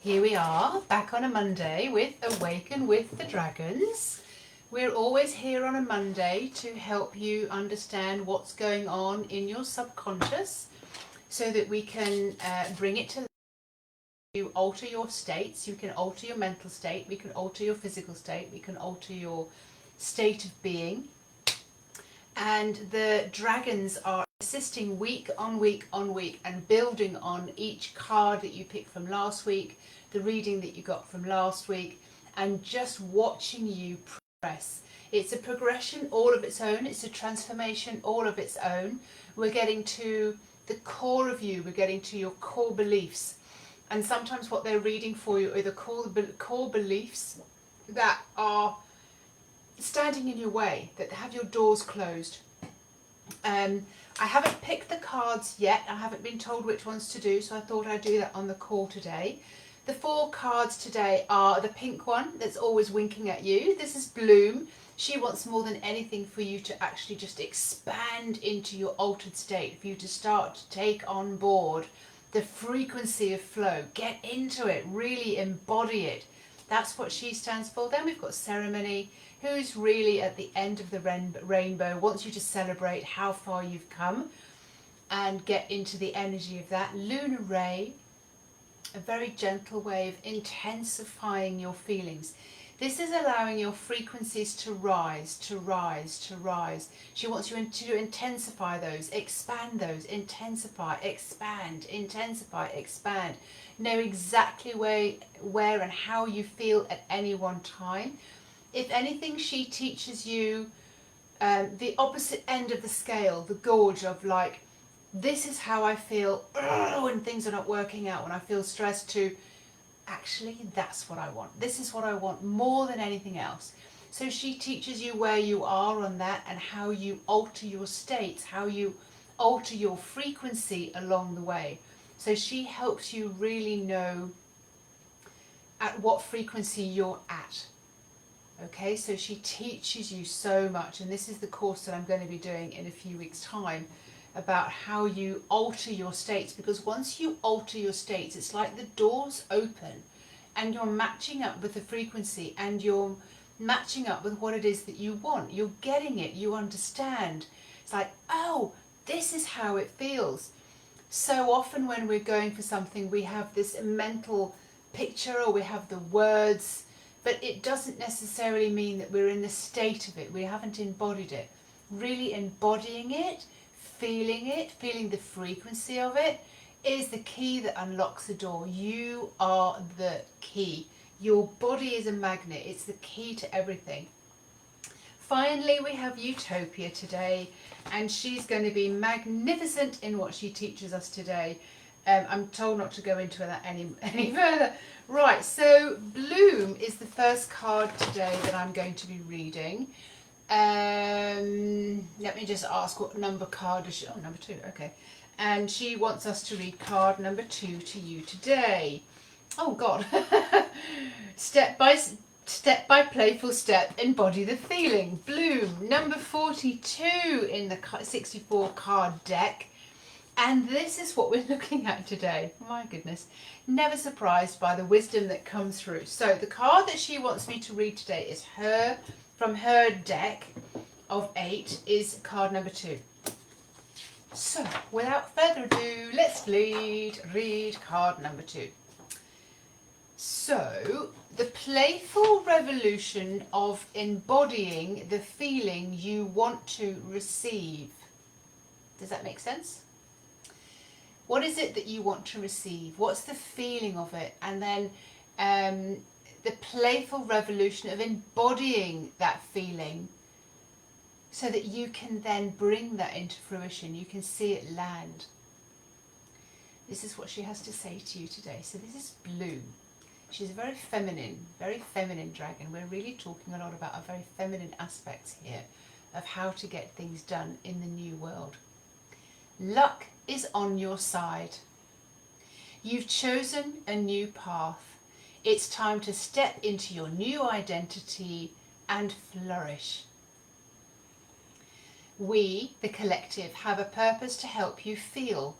Here we are, back on a Monday with Awaken with the Dragons. We're always here on a Monday to help you understand what's going on in your subconscious so that we can bring it to life. You alter your states, you can alter your mental state, we can alter your physical state, we can alter your state of being. And the dragons are assisting week on week on week and building on each card that you picked from last week, the reading that you got from last week, and just watching you progress. It's a progression all of its own. It's a transformation all of its own. We're getting to the core of you. We're getting to your core beliefs. And sometimes what they're reading for you are the core beliefs that are standing in your way, that have your doors closed. I haven't picked the cards yet. I haven't been told which ones to do, so I thought I'd do that on the call today. The 4 cards today are the pink one that's always winking at you. This is Bloom. She wants more than anything for you to actually just expand into your altered state, for you to start to take on board the frequency of flow. Get into it, really embody it. That's what she stands for. Then we've got Ceremony, who's really at the end of the rainbow, wants you to celebrate how far you've come and get into the energy of that. Lunar Ray, a very gentle way of intensifying your feelings. This is allowing your frequencies to rise, to rise, to rise. She wants you to intensify those, expand those, intensify, expand, intensify, expand. Know exactly where and how you feel at any one time. If anything, she teaches you the opposite end of the scale, the gorge of like, this is how I feel when things are not working out, when I feel stressed, to actually that's what I want. This is what I want more than anything else. So she teaches you where you are on that and how you alter your states, how you alter your frequency along the way. So she helps you really know at what frequency you're at. Okay, so she teaches you so much, and this is the course that I'm going to be doing in a few weeks' time, about how you alter your states, because once you alter your states, it's like the doors open and you're matching up with the frequency and you're matching up with what it is that you want. You're getting it, you understand. It's like, oh, this is how it feels. So often when we're going for something, we have this mental picture or we have the words, but it doesn't necessarily mean that we're in the state of it. We haven't embodied it. Really embodying it, feeling the frequency of it is the key that unlocks the door. You are the key. Your body is a magnet. It's the key to everything. Finally, we have Utopia today, and she's going to be magnificent in what she teaches us today. I'm told not to go into that any further. Right, so Bloom is the first card today that I'm going to be reading. Let me just ask what number card is she? Oh, number 2, okay. And she wants us to read card number 2 to you today. Oh God. Step by playful step, embody the feeling. Bloom, number 42 in the 64 card deck. And this is what we're looking at today. My goodness. Never surprised by the wisdom that comes through. So the card that she wants me to read today is from her deck of 8 is card number 2. So without further ado, let's read card number 2. So the playful revolution of embodying the feeling you want to receive. Does that make sense? What is it that you want to receive? What's the feeling of it? And then the playful revolution of embodying that feeling so that you can then bring that into fruition. You can see it land. This is what she has to say to you today. So this is Bloom. She's a very feminine dragon. We're really talking a lot about our very feminine aspects here of how to get things done in the new world. Luck is on your side. You've chosen a new path. It's time to step into your new identity and flourish. We, the collective, have a purpose to help you feel.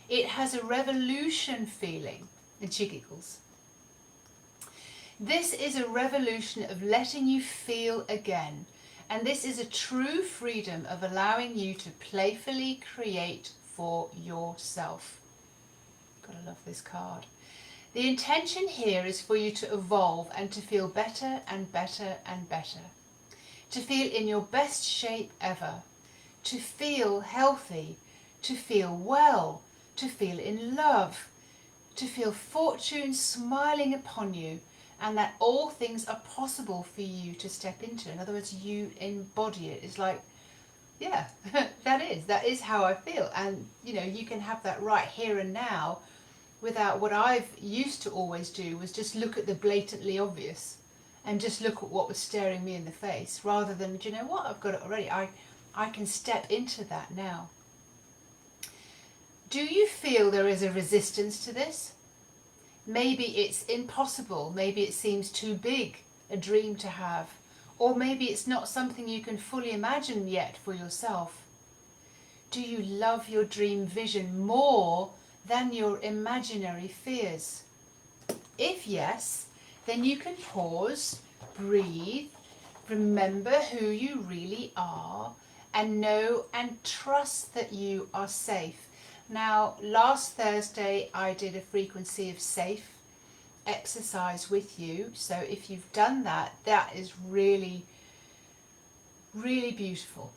It has a revolution feeling. And she giggles. This is a revolution of letting you feel again. And this is a true freedom of allowing you to playfully create for yourself. Gotta love this card. The intention here is for you to evolve and to feel better and better and better. To feel in your best shape ever. To feel healthy. To feel well. To feel in love. To feel fortune smiling upon you. And that all things are possible for you to step into. In other words, you embody it. It's like, yeah, that is how I feel. And, you know, you can have that right here and now without what I've used to always do was just look at the blatantly obvious and just look at what was staring me in the face rather than, do you know what, I've got it already. I can step into that now. Do you feel there is a resistance to this? Maybe it's impossible, maybe it seems too big a dream to have, or maybe it's not something you can fully imagine yet for yourself. Do you love your dream vision more than your imaginary fears? If yes, then you can pause, breathe, remember who you really are, and know and trust that you are safe. Now, last Thursday I did a frequency of safe exercise with you. So if you've done that, that is really, really beautiful.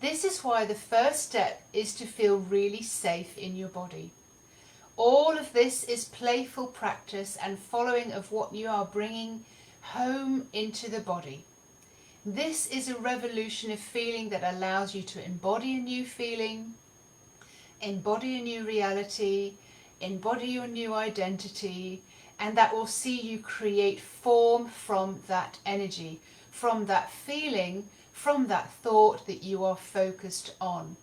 This is why the first step is to feel really safe in your body. All of this is playful practice and following of what you are bringing home into the body. This is a revolution of feeling that allows you to embody a new feeling, embody a new reality, embody your new identity, and that will see you create form from that energy, from that feeling, from that thought that you are focused on.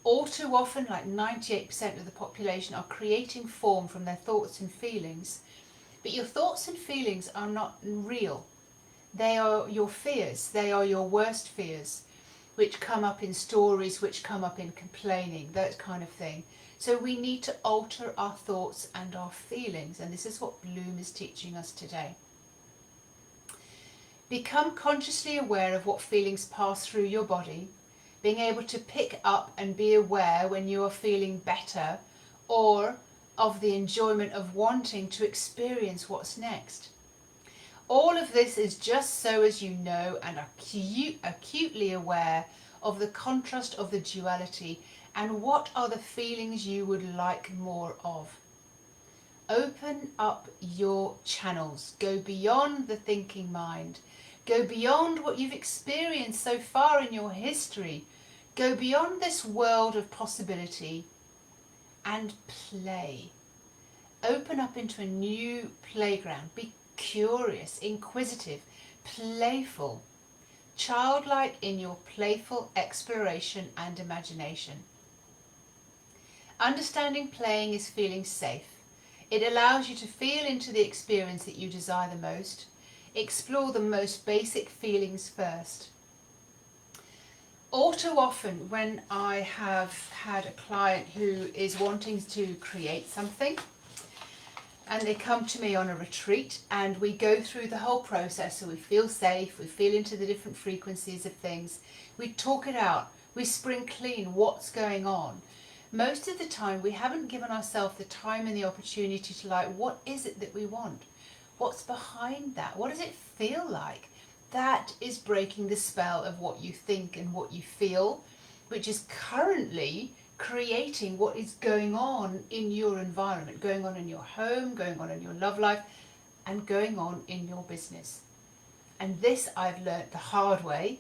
All too often, like 98% of the population are creating form from their thoughts and feelings, but your thoughts and feelings are not real. They are your fears, they are your worst fears, which come up in stories, which come up in complaining, that kind of thing. So we need to alter our thoughts and our feelings, and this is what Bloom is teaching us today. Become consciously aware of what feelings pass through your body, being able to pick up and be aware when you are feeling better, or of the enjoyment of wanting to experience what's next. All of this is just so as you know and are acutely aware of the contrast of the duality and what are the feelings you would like more of. Open up your channels. Go beyond the thinking mind. Go beyond what you've experienced so far in your history. Go beyond this world of possibility and play. Open up into a new playground. Be curious, inquisitive, playful, childlike in your playful exploration and imagination. Understanding playing is feeling safe. It allows you to feel into the experience that you desire the most. Explore the most basic feelings first. All too often when I have had a client who is wanting to create something, and they come to me on a retreat and we go through the whole process, so we feel safe, we feel into the different frequencies of things, we talk it out, we spring clean what's going on. Most of the time we haven't given ourselves the time and the opportunity to what is it that we want? What's behind that? What does it feel like? That is breaking the spell of what you think and what you feel, which is currently creating what is going on in your environment, going on in your home, going on in your love life, and going on in your business. And this I've learnt the hard way,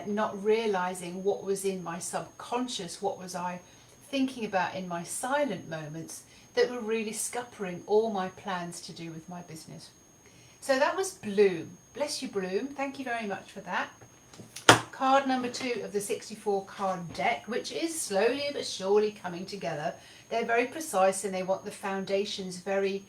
not realizing what was in my subconscious, what was I thinking about in my silent moments that were really scuppering all my plans to do with my business. So that was Bloom. Bless you, Bloom. Thank you very much for that. Card number 2 of the 64 card deck, which is slowly but surely coming together. They're very precise and they want the foundations very,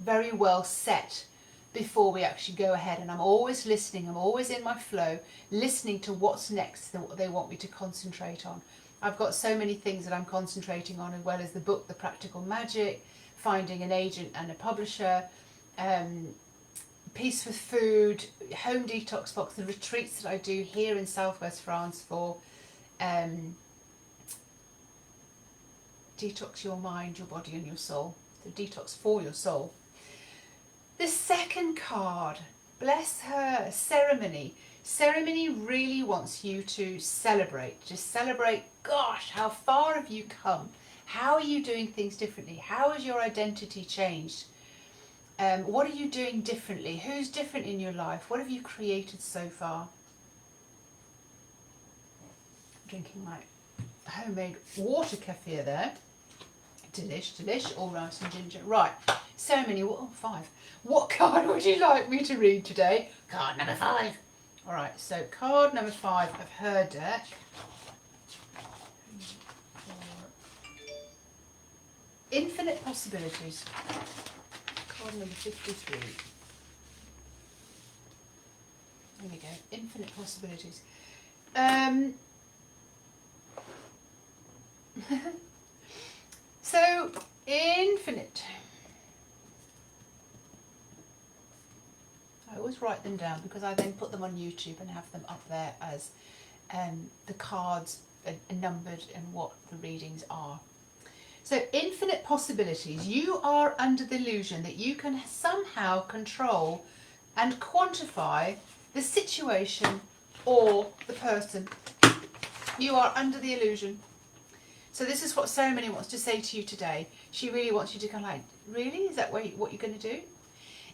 very well set before we actually go ahead. And I'm always listening, I'm always in my flow, listening to what's next, what they want me to concentrate on. I've got so many things that I'm concentrating on, as well as the book, The Practical Magic, finding an agent and a publisher, Peace with Food, Home Detox Box, the retreats that I do here in Southwest France for detox your mind, your body and your soul. So detox for your soul. The second card, bless her, ceremony. Ceremony really wants you to celebrate. Just celebrate, gosh, how far have you come? How are you doing things differently? How has your identity changed? What are you doing differently? Who's different in your life? What have you created so far? Drinking my homemade water kefir there. Delish, delish, all rice and ginger. Right, ceremony, oh, 5. What card would you like me to read today? Card number 5. All right, so card number 5 of her deck. Infinite possibilities. Card number 53. There we go, infinite possibilities. So, infinite. I always write them down because I then put them on YouTube and have them up there as the cards are numbered and what the readings are. So, infinite possibilities. You are under the illusion that you can somehow control and quantify the situation or the person. You are under the illusion. So this is what Ceremony wants to say to you today. She really wants you to kind of like, really? Is that what you're going to do?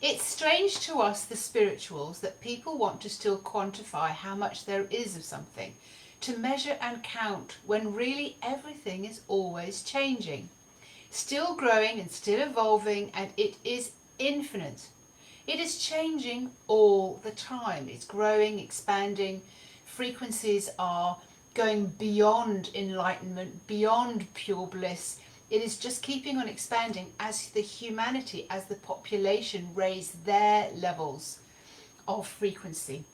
It's strange to us, the spirituals, that people want to still quantify how much there is of something, to measure and count, when really everything is always changing, still growing and still evolving, and it is infinite. It is changing all the time. It's growing, expanding. Frequencies are going beyond enlightenment, beyond pure bliss. It is just keeping on expanding as the humanity, as the population raise their levels of frequency.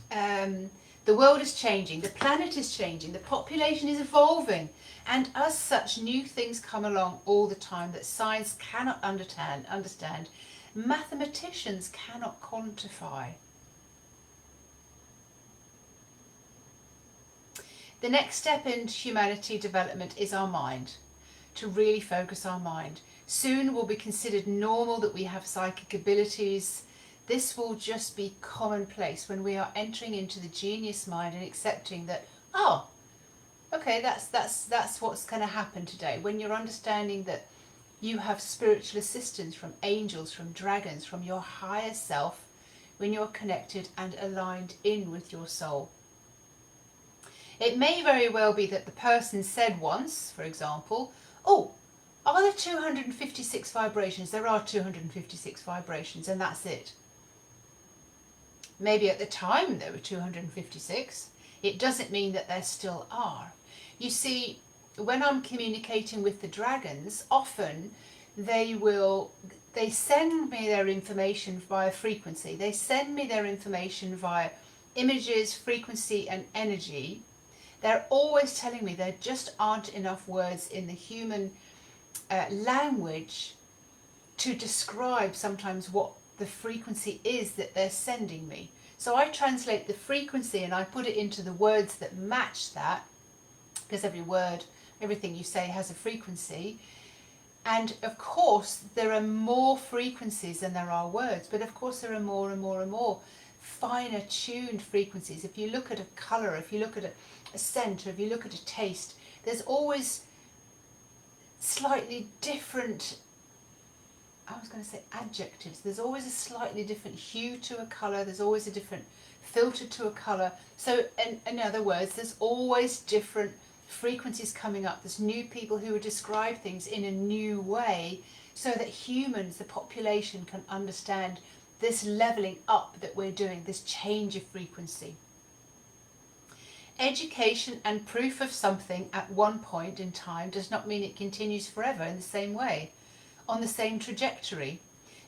The world is changing, the planet is changing, the population is evolving, and as such new things come along all the time that science cannot understand, mathematicians cannot quantify. The next step in humanity development is our mind, to really focus our mind. Soon will be considered normal that we have psychic abilities. This will just be commonplace when we are entering into the genius mind and accepting that, oh, okay, that's what's going to happen today. When you're understanding that you have spiritual assistance from angels, from dragons, from your higher self, when you're connected and aligned in with your soul. It may very well be that the person said once, for example, oh, are there 256 vibrations? There are 256 vibrations, and that's it. Maybe at the time there were 256. It doesn't mean that there still are. You see, when I'm communicating with the dragons, often they send me their information via frequency. They send me their information via images, frequency, and energy. They're always telling me there just aren't enough words in the human language to describe sometimes what the frequency is that they're sending me. So I translate the frequency and I put it into the words that match that, because every word, everything you say has a frequency. And of course there are more frequencies than there are words, but of course there are more and more and more finer tuned frequencies. If you look at a colour, if you look at a scent, or if you look at a taste, there's always slightly different, I was going to say adjectives, there's always a slightly different hue to a colour, there's always a different filter to a colour. So in other words, there's always different frequencies coming up. There's new people who would describe things in a new way so that humans, the population, can understand this levelling up that we're doing, this change of frequency. Education and proof of something at one point in time does not mean it continues forever in the same way, on the same trajectory.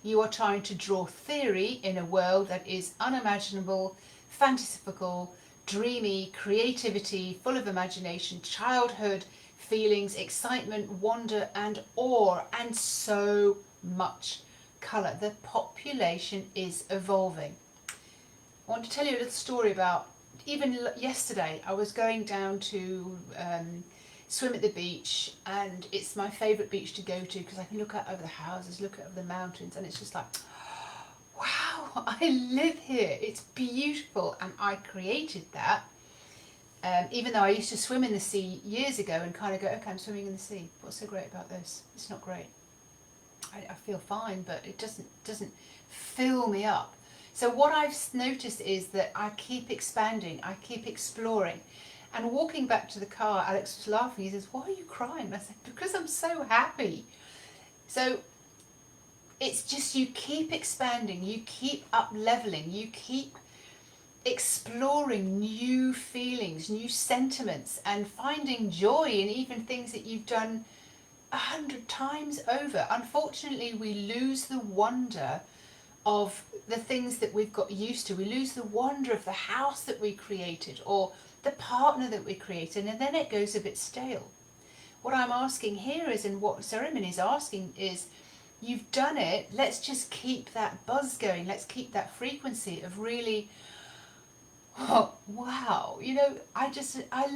You are trying to draw theory in a world that is unimaginable, fanciful, dreamy, creativity, full of imagination, childhood feelings, excitement, wonder and awe, and so much colour. The population is evolving. I want to tell you a little story about, even yesterday I was going down to swim at the beach, and it's my favourite beach to go to because I can look out over the houses, look out over the mountains, and it's just like, wow, I live here, it's beautiful, and I created that. Even though I used to swim in the sea years ago and kind of go, okay, I'm swimming in the sea, what's so great about this? It's not great. I feel fine, but it doesn't fill me up. So what I've noticed is that I keep expanding, I keep exploring. And walking back to the car, Alex was laughing. He says, why are you crying? And I said, because I'm so happy. So it's just, you keep expanding, you keep up leveling, you keep exploring new feelings, new sentiments, and finding joy in even things that you've done 100 times over. Unfortunately, we lose the wonder of the things that we've got used to. We lose the wonder of the house that we created or the partner that we created, and then it goes a bit stale. What I'm asking here is, and what Ceremony is asking is, you've done it, let's just keep that buzz going, let's keep that frequency of really, oh, wow, you know, I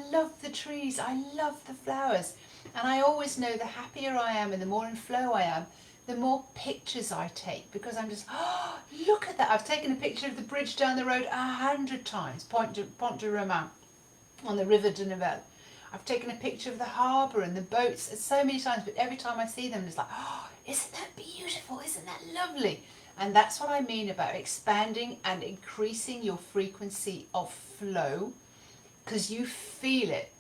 love the trees, I love the flowers, and I always know the happier I am and the more in flow I am, the more pictures I take, because I'm just, oh, look at that. I've taken a picture of the bridge down the road 100 times, Pont de Romand, on the River de Nivelle. I've taken a picture of the harbour and the boats so many times, but every time I see them, it's like, oh, isn't that beautiful? Isn't that lovely? And that's what I mean about expanding and increasing your frequency of flow, because you feel it.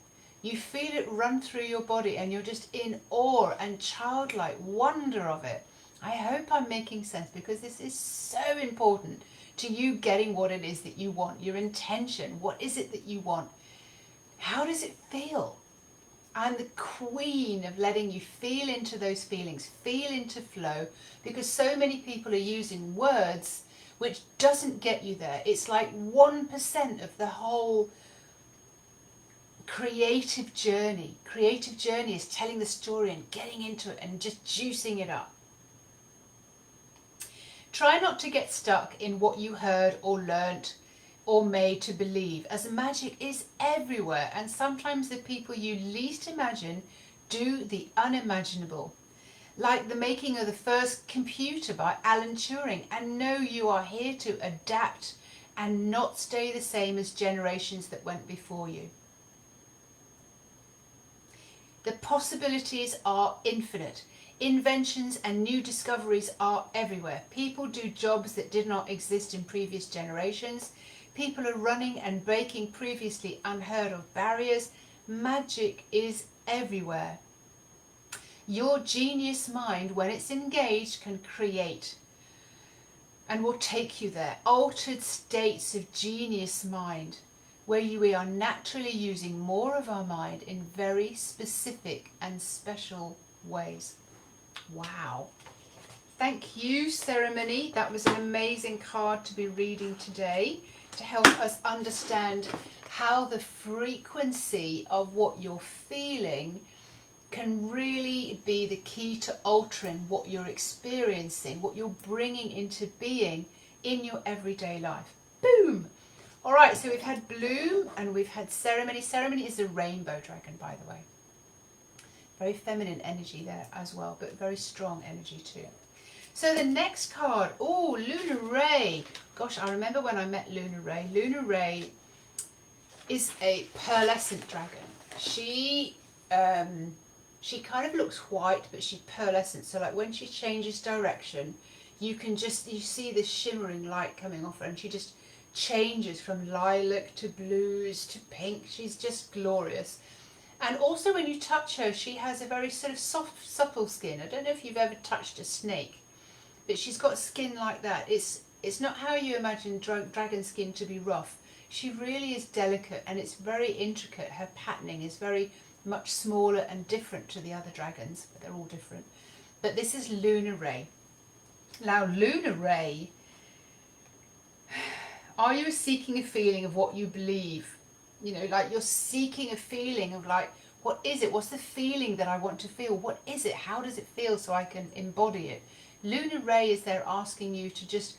You feel it run through your body and you're just in awe and childlike wonder of it. I hope I'm making sense, because this is so important to you getting what it is that you want, your intention. What is it that you want? How does it feel? I'm the queen of letting you feel into those feelings, feel into flow, because so many people are using words which doesn't get you there. It's like 1% of the whole creative journey. Creative journey is telling the story and getting into it and just juicing it up. Try not to get stuck in what you heard or learnt or made to believe, as magic is everywhere, and sometimes the people you least imagine do the unimaginable. Like the making of the first computer by Alan Turing, and know you are here to adapt and not stay the same as generations that went before you. The possibilities are infinite. Inventions and new discoveries are everywhere. People do jobs that did not exist in previous generations. People are running and breaking previously unheard of barriers. Magic is everywhere. Your genius mind, when it's engaged, can create and will take you there. Altered states of genius mind, where we are naturally using more of our mind in very specific and special ways. Wow. Thank you, Ceremony. That was an amazing card to be reading today, to help us understand how the frequency of what you're feeling can really be the key to altering what you're experiencing, what you're bringing into being in your everyday life. Boom! All right, so we've had Bloom and we've had Ceremony. Ceremony is a rainbow dragon, by the way. Very feminine energy there as well, but very strong energy too. So the next card, oh, Luna Ray. Gosh, I remember when I met Luna Ray. Luna Ray is a pearlescent dragon. She kind of looks white, but she's pearlescent. So like when she changes direction, you see this shimmering light coming off her, and she just changes from lilac to blues to pink. She's just glorious. And also when you touch her, she has a very sort of soft, supple skin. I don't know if you've ever touched a snake, but she's got skin like that. It's not how you imagine dragon skin to be rough. She really is delicate, and it's very intricate. Her patterning is very much smaller and different to the other dragons, but they're all different. But this is Luna Ray. Now Luna Ray, are you seeking a feeling of what you believe You know, like you're seeking a feeling of like, what is it? What's the feeling that I want to feel? What is it? How does it feel so I can embody it? Lunar Ray is there asking you to just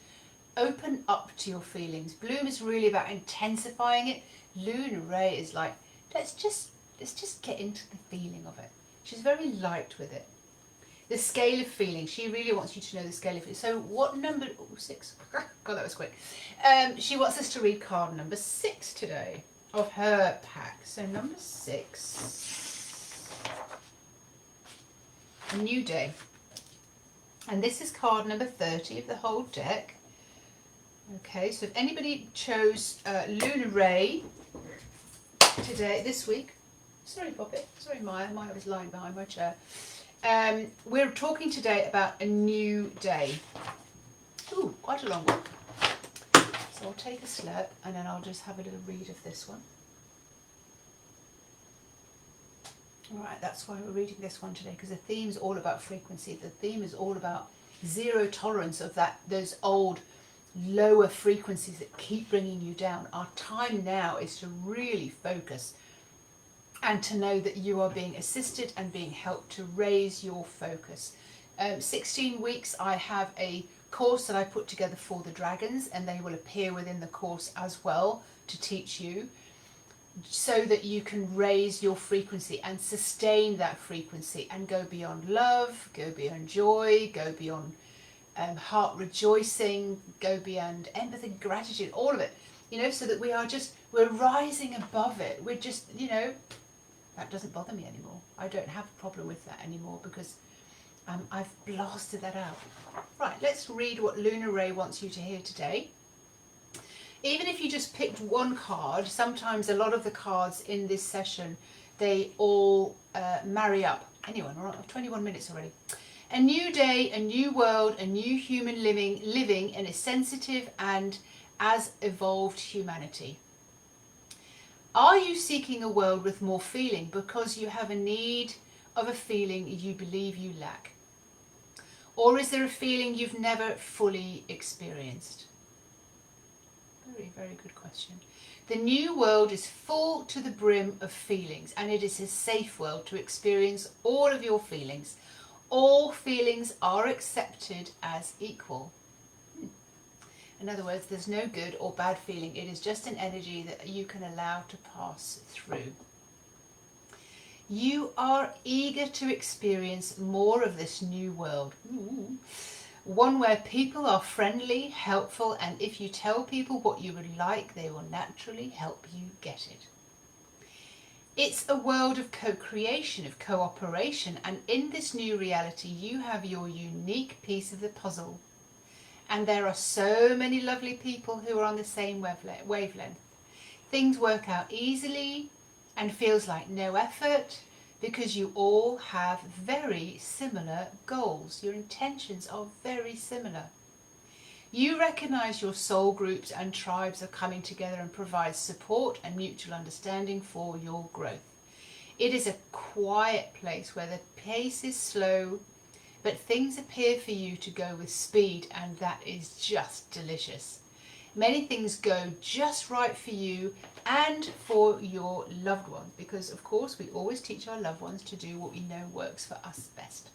open up to your feelings. Bloom is really about intensifying it. Lunar Ray is like, let's just get into the feeling of it. She's very light with it. The scale of feeling. She really wants you to know the scale of feeling. So what number? Oh, 6. God, that was quick. She wants us to read card number 6 today of her pack. So number 6. A new day. And this is card number 30 of the whole deck. Okay, so if anybody chose Lunar Ray today, this week. Sorry, Poppet. Sorry, Maya. Maya was lying behind my chair. We're talking today about a new day. Ooh, quite a long one. So I'll take a slurp and then I'll just have a little read of this one. Alright, that's why we're reading this one today, because the theme's all about frequency. The theme is all about zero tolerance of those old lower frequencies that keep bringing you down. Our time now is to really focus and to know that you are being assisted and being helped to raise your focus. 16 weeks, I have a course that I put together for the dragons, and they will appear within the course as well to teach you, so that you can raise your frequency and sustain that frequency and go beyond love, go beyond joy, go beyond heart rejoicing, go beyond empathy, gratitude, all of it, you know, so that we're rising above it. We're just, you know, that doesn't bother me anymore. I don't have a problem with that anymore because I've blasted that out. Right, let's read what Lunar Ray wants you to hear today. Even if you just picked one card, sometimes a lot of the cards in this session, they all marry up. Anyway, we're on 21 minutes already. A new day, a new world, a new human living in a sensitive and as evolved humanity. Are you seeking a world with more feeling because you have a need of a feeling you believe you lack? Or is there a feeling you've never fully experienced? Very, very good question. The new world is full to the brim of feelings, and it is a safe world to experience all of your feelings. All feelings are accepted as equal. In other words, there's no good or bad feeling. It is just an energy that you can allow to pass through. You are eager to experience more of this new world. Ooh. One where people are friendly, helpful, and if you tell people what you would like, they will naturally help you get it. It's a world of co-creation, of cooperation, and in this new reality, you have your unique piece of the puzzle. And there are so many lovely people who are on the same wavelength. Things work out easily and feels like no effort because you all have very similar goals. Your intentions are very similar. You recognize your soul groups and tribes are coming together and provide support and mutual understanding for your growth. It is a quiet place where the pace is slow, but things appear for you to go with speed, and that is just delicious. Many things go just right for you and for your loved ones, because of course we always teach our loved ones to do what we know works for us best.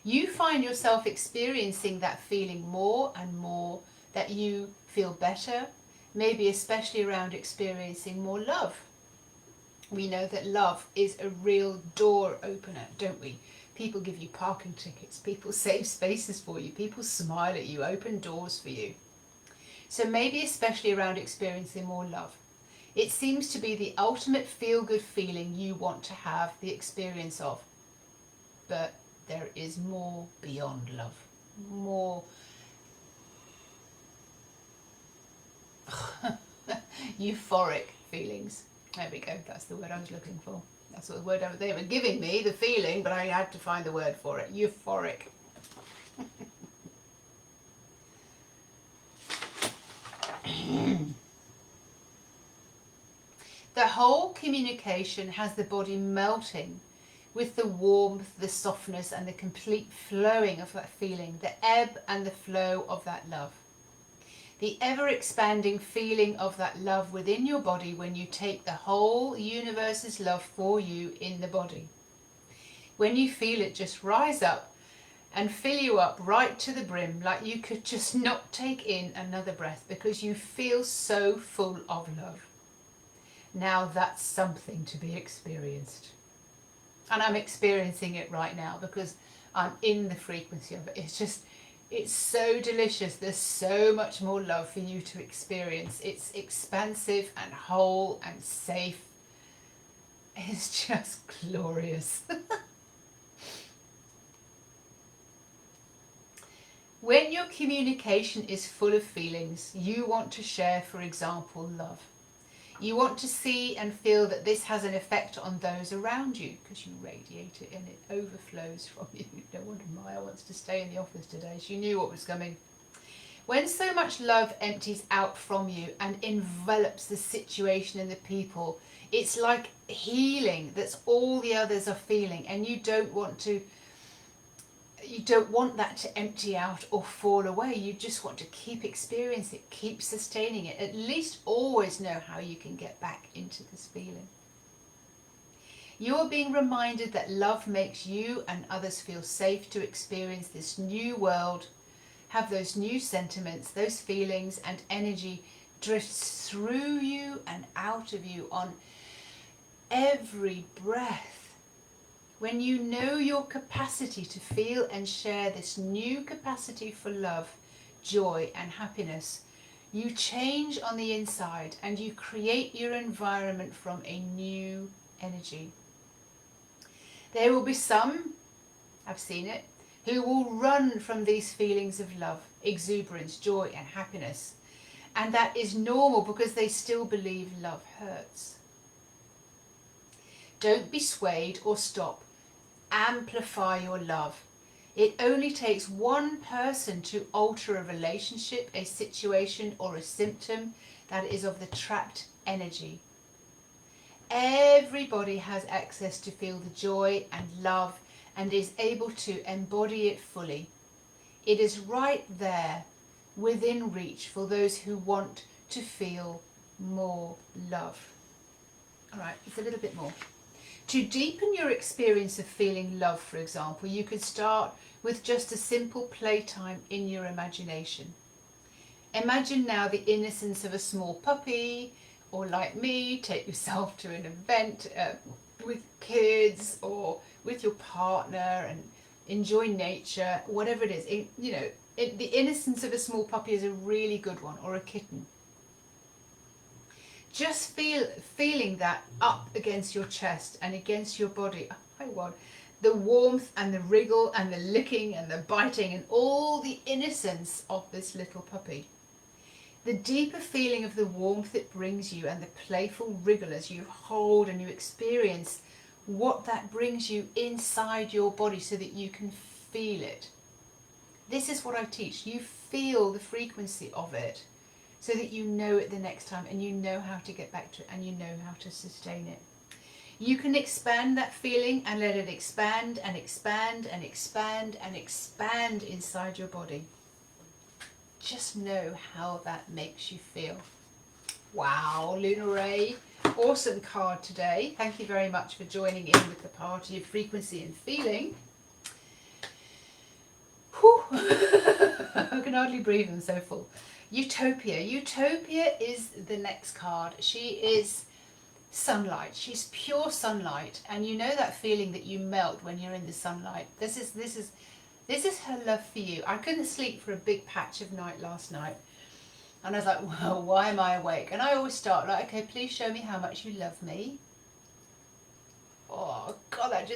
You find yourself experiencing that feeling more and more, that you feel better, maybe especially around experiencing more love. We know that love is a real door opener, don't we? People give you parking tickets, people save spaces for you, people smile at you, open doors for you. So maybe especially around experiencing more love. It seems to be the ultimate feel-good feeling you want to have the experience of. But there is more beyond love. More euphoric feelings. There we go, that's the word I was looking for. That's what the word they were giving me, the feeling, but I had to find the word for it. Euphoric. The whole communication has the body melting with the warmth, the softness, and the complete flowing of that feeling, the ebb and the flow of that love. The ever-expanding feeling of that love within your body when you take the whole universe's love for you in the body. When you feel it just rise up and fill you up right to the brim, like you could just not take in another breath because you feel so full of love. Now that's something to be experienced. And I'm experiencing it right now because I'm in the frequency of it. It's so delicious. There's so much more love for you to experience. It's expansive and whole and safe. It's just glorious. When your communication is full of feelings, you want to share, for example, love. You want to see and feel that this has an effect on those around you because you radiate it and it overflows from you. No wonder Maya wants to stay in the office today. She knew what was coming. When so much love empties out from you and envelops the situation and the people, it's like healing that's all the others are feeling, and you don't want that to empty out or fall away. You just want to keep experiencing it, keep sustaining it. At least always know how you can get back into this feeling. You are being reminded that love makes you and others feel safe to experience this new world, have those new sentiments, those feelings and energy drifts through you and out of you on every breath. When you know your capacity to feel and share this new capacity for love, joy and happiness, you change on the inside and you create your environment from a new energy. There will be some, I've seen it, who will run from these feelings of love, exuberance, joy and happiness. And that is normal because they still believe love hurts. Don't be swayed or stop. Amplify your love. It only takes one person to alter a relationship, a situation or a symptom that is of the trapped energy. Everybody has access to feel the joy and love and is able to embody it fully. It is right there within reach for those who want to feel more love. All right, it's a little bit more. To deepen your experience of feeling love, for example, you could start with just a simple playtime in your imagination. Imagine now the innocence of a small puppy, or like me, take yourself to an event with kids or with your partner and enjoy nature, whatever it is. The innocence of a small puppy is a really good one, or a kitten. Just feeling that up against your chest and against your body. The warmth and the wriggle and the licking and the biting and all the innocence of this little puppy. The deeper feeling of the warmth it brings you and the playful wriggle as you hold and you experience what that brings you inside your body so that you can feel it. This is what I teach. You feel the frequency of it, so that you know it the next time and you know how to get back to it and you know how to sustain it. You can expand that feeling and let it expand and expand and expand and expand inside your body. Just know how that makes you feel. Wow, Luna Ray, awesome card today. Thank you very much for joining in with the party of frequency and feeling. Whew. I can hardly breathe, I'm so full. Utopia. Utopia is the next card. She is sunlight. She's pure sunlight, and you know that feeling that you melt when you're in the sunlight. This is her love for you. I couldn't sleep for a big patch of night last night, and I was like, well, why am I awake? And I always start like, okay, please show me how much you love me. Oh God,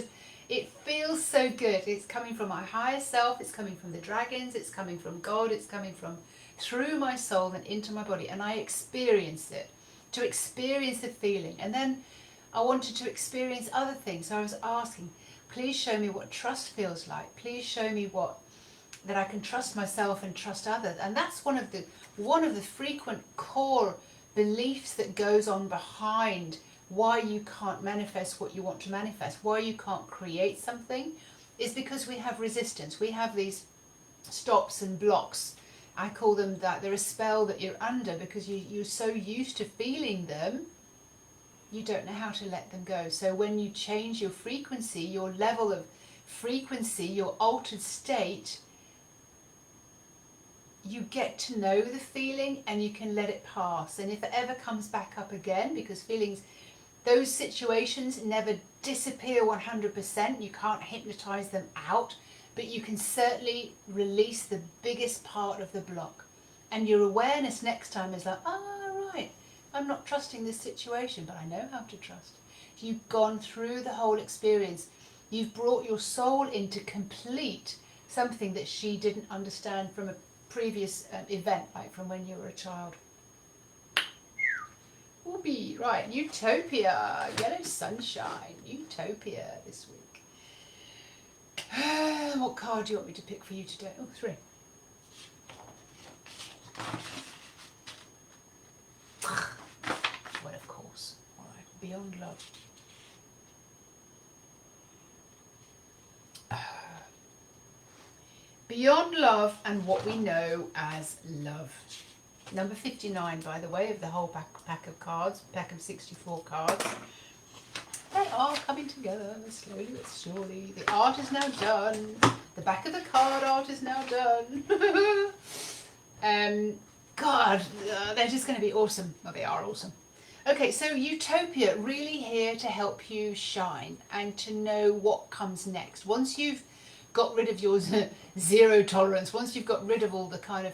it feels so good. It's coming from my higher self. It's coming from the dragons. It's coming from God. It's coming from through my soul and into my body, and I experience it, to experience the feeling. And then I wanted to experience other things, so I was asking, please show me what trust feels like. Please show me that I can trust myself and trust others. And that's one of the frequent core beliefs that goes on behind why you can't manifest what you want to manifest, why you can't create something, is because we have resistance. We have these stops and blocks I call them that they're a spell that you're under because you're so used to feeling them, you don't know how to let them go. So when you change your frequency, your level of frequency, your altered state, you get to know the feeling and you can let it pass. And if it ever comes back up again, because feelings, those situations never disappear 100%, you can't hypnotize them out, but you can certainly release the biggest part of the block. And your awareness next time is like, right, I'm not trusting this situation, but I know how to trust. You've gone through the whole experience. You've brought your soul in to complete something that she didn't understand from a previous event, like from when you were a child. Whoopee, right, Utopia, Yellow Sunshine, Utopia this week. What card do you want me to pick for you today? Oh, 3. Well, of course. All right, Beyond Love. Beyond love and what we know as love. Number 59, by the way, of the whole pack of cards, pack of 64 cards. They are coming together slowly but surely. The art is now done. The back of the card art is now done. God, they're just going to be awesome. Well, they are awesome. Okay, so Utopia, really here to help you shine and to know what comes next. Once you've got rid of your zero tolerance, once you've got rid of all the kind of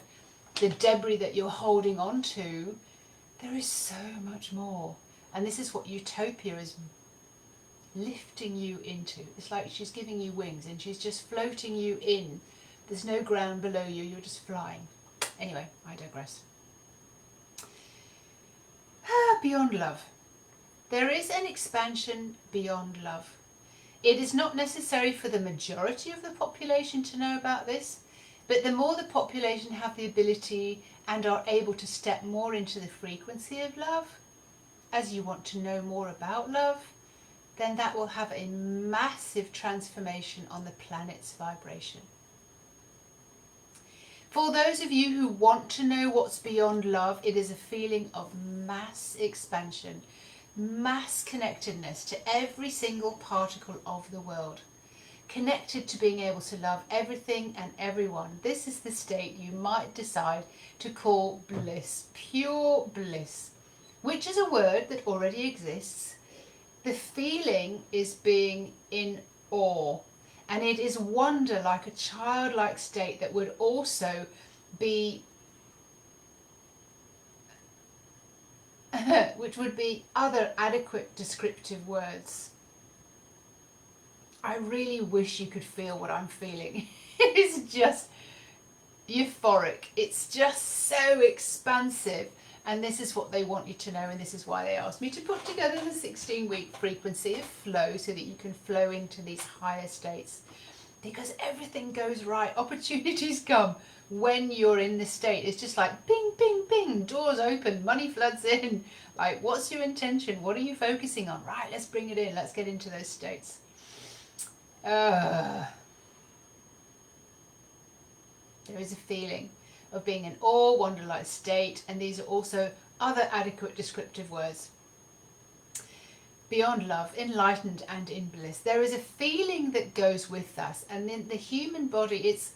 the debris that you're holding on to, there is so much more. And this is what Utopia is lifting you into. It's like she's giving you wings and she's just floating you in. There's no ground below you, you're just flying. Anyway, I digress. Beyond love. There is an expansion beyond love. It is not necessary for the majority of the population to know about this, but the more the population have the ability and are able to step more into the frequency of love, as you want to know more about love, then that will have a massive transformation on the planet's vibration. For those of you who want to know what's beyond love, it is a feeling of mass expansion, mass connectedness to every single particle of the world, connected to being able to love everything and everyone. This is the state you might decide to call bliss, pure bliss, which is a word that already exists. The feeling is being in awe, and it is wonder, like a childlike state that would also be which would be other adequate descriptive words. I really wish you could feel what I'm feeling. It is just euphoric. It's just so expansive. And this is what they want you to know, and this is why they asked me to put together the 16-week frequency of flow so that you can flow into these higher states. Because everything goes right. Opportunities come when you're in this state. It's just like ping, ping, ping, doors open, money floods in. Like, what's your intention? What are you focusing on? Right, let's bring it in. Let's get into those states. There is a feeling of being in awe, wonder-like state, and these are also other adequate descriptive words. Beyond love, enlightened and in bliss. There is a feeling that goes with us, and in the human body it's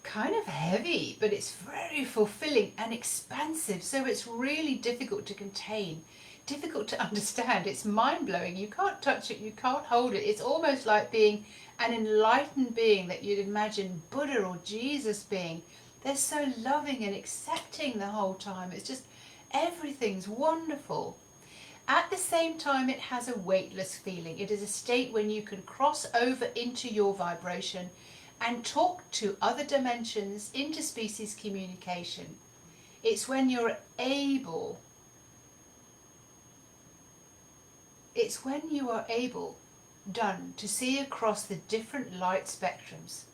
kind of heavy, but it's very fulfilling and expansive, so it's really difficult to contain, difficult to understand. It's mind-blowing. You can't touch it, you can't hold it. It's almost like being an enlightened being that you'd imagine Buddha or Jesus being. They're so loving and accepting the whole time. It's just, everything's wonderful. At the same time, it has a weightless feeling. It is a state when you can cross over into your vibration and talk to other dimensions, interspecies communication. It's when you're able, done, to see across the different light spectrums.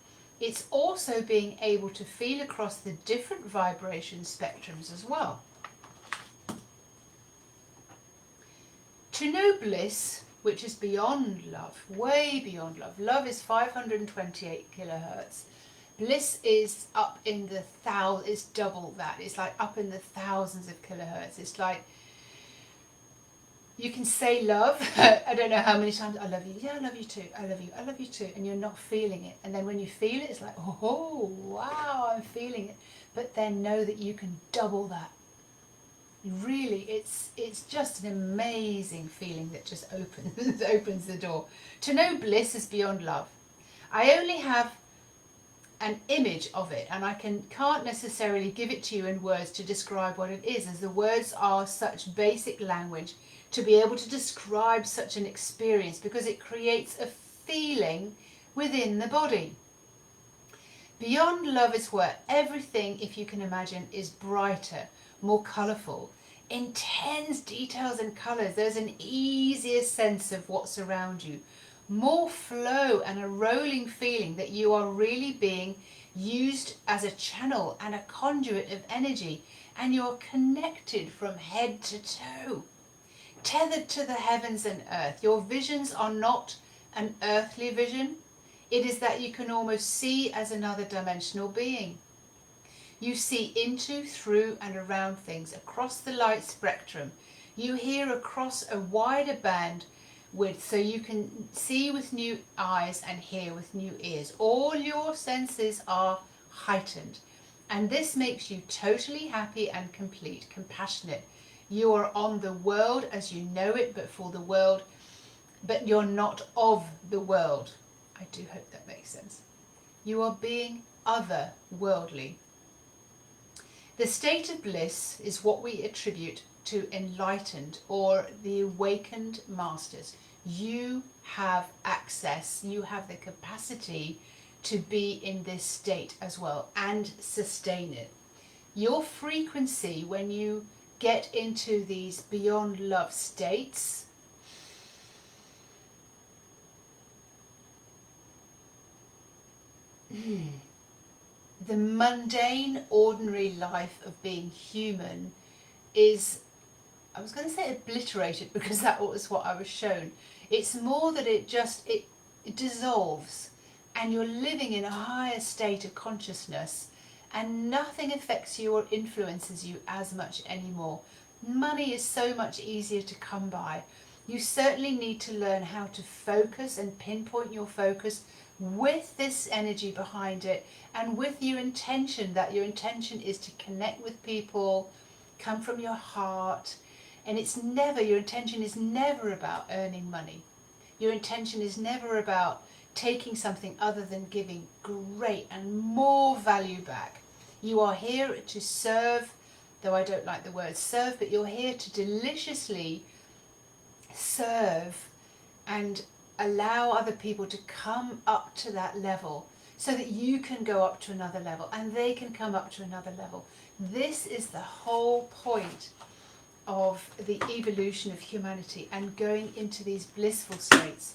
It's also being able to feel across the different vibration spectrums as well. To know bliss, which is beyond love, way beyond love. Love is 528 kilohertz. Bliss is up in the thousands, it's double that. It's like up in the thousands of kilohertz. It's like, you can say love, I don't know how many times, I love you, yeah, I love you too, I love you, I love you too, and you're not feeling it. And then when you feel it, it's like, oh, wow, I'm feeling it. But then know that you can double that. Really, it's just an amazing feeling that just opens the door. To know bliss is beyond love. I only have an image of it, and I can't necessarily give it to you in words to describe what it is, as the words are such basic language to be able to describe such an experience, because it creates a feeling within the body. Beyond love is where everything, if you can imagine, is brighter, more colourful, intense details and colours. There's an easier sense of what's around you, more flow and a rolling feeling that you are really being used as a channel and a conduit of energy, and you're connected from head to toe, tethered to the heavens and earth. Your visions are not an earthly vision. It is that you can almost see as another dimensional being. You see into, through and around things, across the light spectrum. You hear across a wider band width, so you can see with new eyes and hear with new ears. All your senses are heightened, and this makes you totally happy and complete, compassionate. You are on the world as you know it, but for the world, but you're not of the world. I do hope that makes sense. You are being otherworldly. The state of bliss is what we attribute to enlightened or the awakened masters. You have access, you have the capacity to be in this state as well and sustain it. Your frequency, when you get into these beyond love states, the mundane, ordinary life of being human is, I was going to say obliterated because that was what I was shown. It's more that it dissolves, and you're living in a higher state of consciousness, and nothing affects you or influences you as much anymore. Money is so much easier to come by. You certainly need to learn how to focus and pinpoint your focus with this energy behind it, and with your intention, that your intention is to connect with people, come from your heart. And your intention is never about earning money. Your intention is never about taking something other than giving great and more value back. You are here to serve, though I don't like the word serve, but you're here to deliciously serve and allow other people to come up to that level, so that you can go up to another level and they can come up to another level. This is the whole point of the evolution of humanity and going into these blissful states.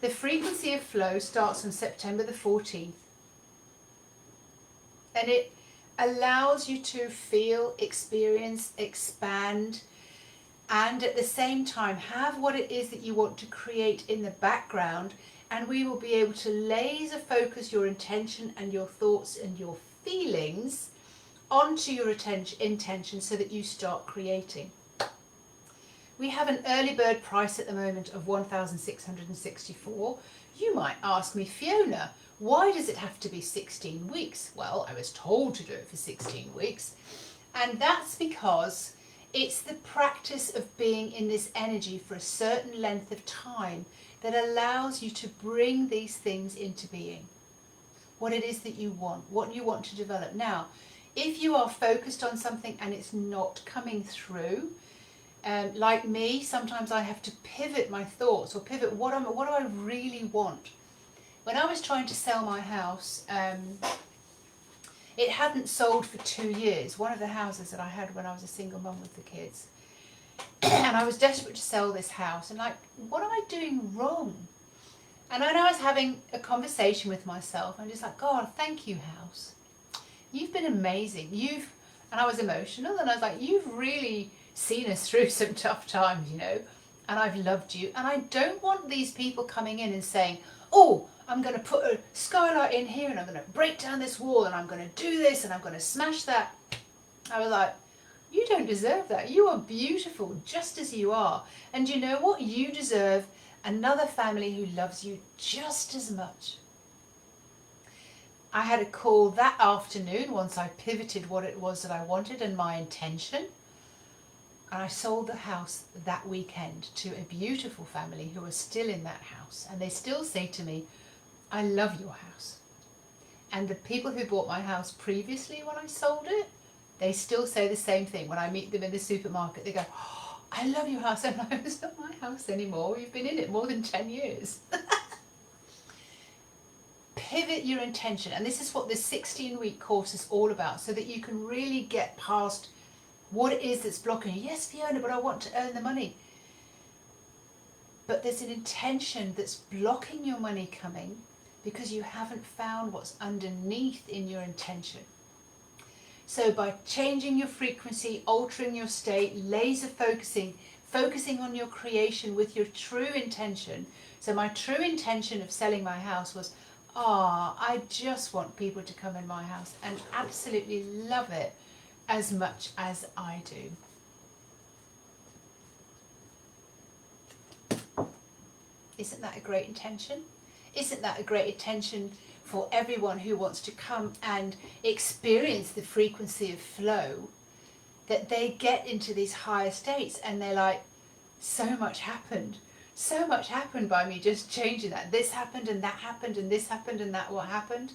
The frequency of flow starts on September the 14th, and it allows you to feel, experience, expand, and at the same time have what it is that you want to create in the background, and we will be able to laser focus your intention and your thoughts and your feelings onto your intention so that you start creating. We have an early bird price at the moment of $1,664. You might ask me, Fiona, why does it have to be 16 weeks? Well, I was told to do it for 16 weeks, and that's because it's the practice of being in this energy for a certain length of time that allows you to bring these things into being. What it is that you want, what you want to develop. Now, if you are focused on something and it's not coming through, like me, sometimes I have to pivot my thoughts, or pivot what do I really want. When I was trying to sell my house, it hadn't sold for 2 years, one of the houses that I had when I was a single mum with the kids. And I was desperate to sell this house, and like, what am I doing wrong? And then I was having a conversation with myself. I'm just like, God, thank you, house. You've been amazing. And I was emotional, and I was like, you've really seen us through some tough times, you know, and I've loved you. And I don't want these people coming in and saying, oh, I'm going to put a skylight in here and I'm going to break down this wall and I'm going to do this and I'm going to smash that. I was like, you don't deserve that. You are beautiful just as you are. And you know what? You deserve another family who loves you just as much. I had a call that afternoon once I pivoted what it was that I wanted and my intention. And I sold the house that weekend to a beautiful family who are still in that house. And they still say to me, I love your house. And the people who bought my house previously when I sold it, they still say the same thing. When I meet them in the supermarket, they go, oh, I love your house. I'm like, it's not my house anymore. We've been in it more than 10 years. Pivot your intention. And this is what this 16-week course is all about, so that you can really get past what it is that's blocking you. Yes, Fiona, but I want to earn the money. But there's an intention that's blocking your money coming because you haven't found what's underneath in your intention. So by changing your frequency, altering your state, laser focusing on your creation with your true intention. So my true intention of selling my house was, I just want people to come in my house and absolutely love it as much as I do. Isn't that a great intention? Isn't that a great intention for everyone who wants to come and experience the frequency of flow, that they get into these higher states and they're like, so much happened. So much happened by me just changing that. This happened and that happened and this happened and that what happened.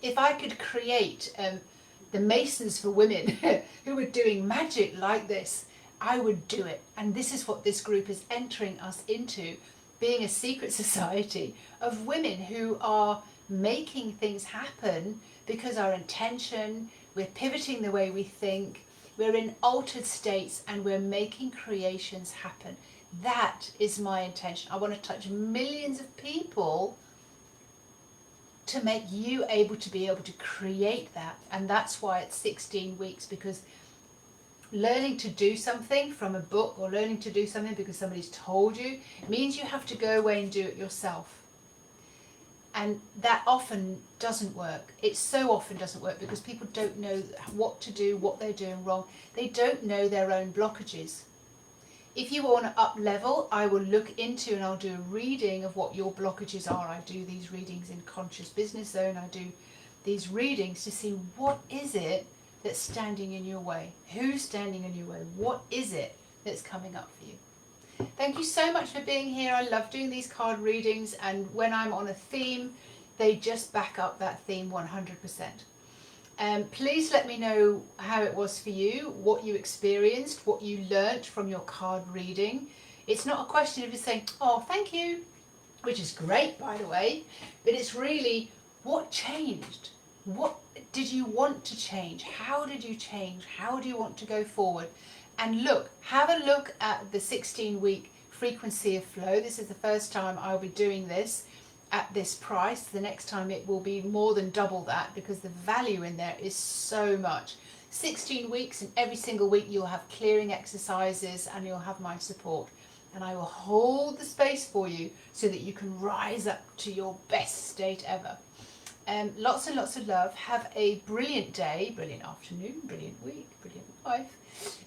If I could create the Masons for women who were doing magic like this, I would do it. And this is what this group is entering us into, being a secret society of women who are making things happen because our intention, we're pivoting the way we think, we're in altered states and we're making creations happen. That is my intention. I want to touch millions of people to make you able to create that. And that's why it's 16 weeks, because learning to do something from a book or learning to do something because somebody's told you means you have to go away and do it yourself. And that often doesn't work. It so often doesn't work because people don't know what to do, what they're doing wrong. They don't know their own blockages. If you want to up level, I will look into and I'll do a reading of what your blockages are. I do these readings in Conscious Business Zone. I do these readings to see what is it that's standing in your way. Who's standing in your way? What is it that's coming up for you? Thank you so much for being here. I love doing these card readings, and when I'm on a theme, they just back up that theme 100%. Please let me know how it was for you, what you experienced, what you learnt from your card reading. It's not a question of just saying, oh, thank you, which is great, by the way, but it's really what changed? What did you want to change? How did you change? How do you want to go forward? And have a look at the 16-week frequency of flow. This is the first time I'll be doing this at this price. The next time it will be more than double that, because the value in there is so much. 16 weeks, and every single week you'll have clearing exercises and you'll have my support. And I will hold the space for you so that you can rise up to your best state ever. Lots and lots of love. Have a brilliant day, brilliant afternoon, brilliant week, brilliant life.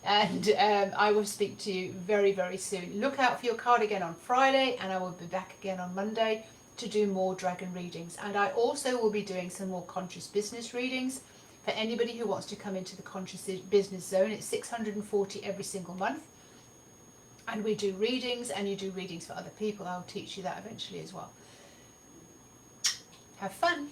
And I will speak to you very, very soon. Look out for your card again on Friday, and I will be back again on Monday to do more dragon readings. And I also will be doing some more conscious business readings for anybody who wants to come into the conscious business zone. It's 640 every single month. And we do readings, and you do readings for other people. I'll teach you that eventually as well. Have fun.